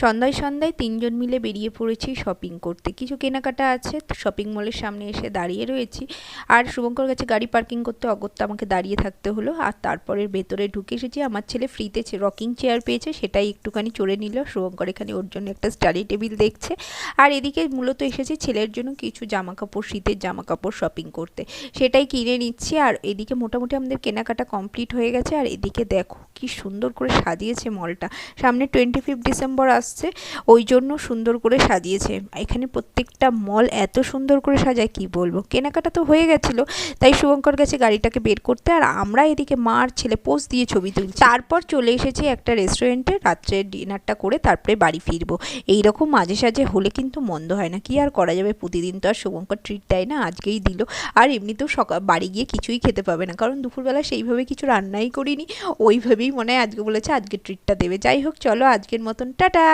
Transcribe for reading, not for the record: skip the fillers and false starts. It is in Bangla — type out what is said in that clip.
সন্ধ্যায় সন্ধ্যায় তিনজন মিলে বেরিয়ে পড়েছি শপিং করতে। কিছু কেনাকাটা আছে, শপিং মলের সামনে এসে দাঁড়িয়ে রয়েছি। আর শুভঙ্কর কাছে গাড়ি পার্কিং করতে অগত্যা আমাকে দাঁড়িয়ে থাকতে হলো। আর তারপরে ভেতরে ঢুকে এসেছি। আমার ছেলে ফ্রিতে রকিং চেয়ার পেয়েছে, সেটাই একটুখানি চড়ে নিল। শুভঙ্কর এখানে ওর জন্য একটা স্টাডি টেবিল দেখছে। আর এদিকে মূলত এসেছি ছেলের জন্য কিছু জামাকাপড়, শীতের জামাকাপড় শপিং করতে, সেটাই কিনে নিচ্ছি। আর এদিকে মোটামুটি আমাদের কেনাকাটা কমপ্লিট হয়ে গেছে। আর এদিকে দেখো কি সুন্দর করে সাজিয়েছে মলটা। সামনে 25 ডিসেম্বর আসছে, ওই জন্য সুন্দর করে সাজিয়েছে। এখানে প্রত্যেকটা মল এত সুন্দর করে সাজায় কি বলবো। কেনাকাটা তো হয়ে গেছিলো, তাই শুভঙ্কর গেছে গাড়িটাকে বের করতে, আর আমরা এদিকে মা আর ছেলে পোজ দিয়ে ছবি তুলছি। তারপর চলে এসেছি একটা রেস্টুরেন্টে, রাত্রে ডিনারটা করে তারপরে বাড়ি ফিরবো। এইরকম মাঝে সাঝে হলে কিন্তু মন্দ হয় না, কি আর করা যাবে, প্রতিদিন তো আর শুভঙ্কর ট্রিট দেয় না, আজকেই দিল। আর এমনিতেও বাড়ি গিয়ে কিছুই খেতে পাবে না, কারণ দুপুরবেলা সেইভাবে কিছু রান্নাই করিনি, ওইভাবেই মনে হয় আজকে বলেছে আজকে ট্রিটটা দেবে। যাই হোক, চলো আজকের মতন টাটা।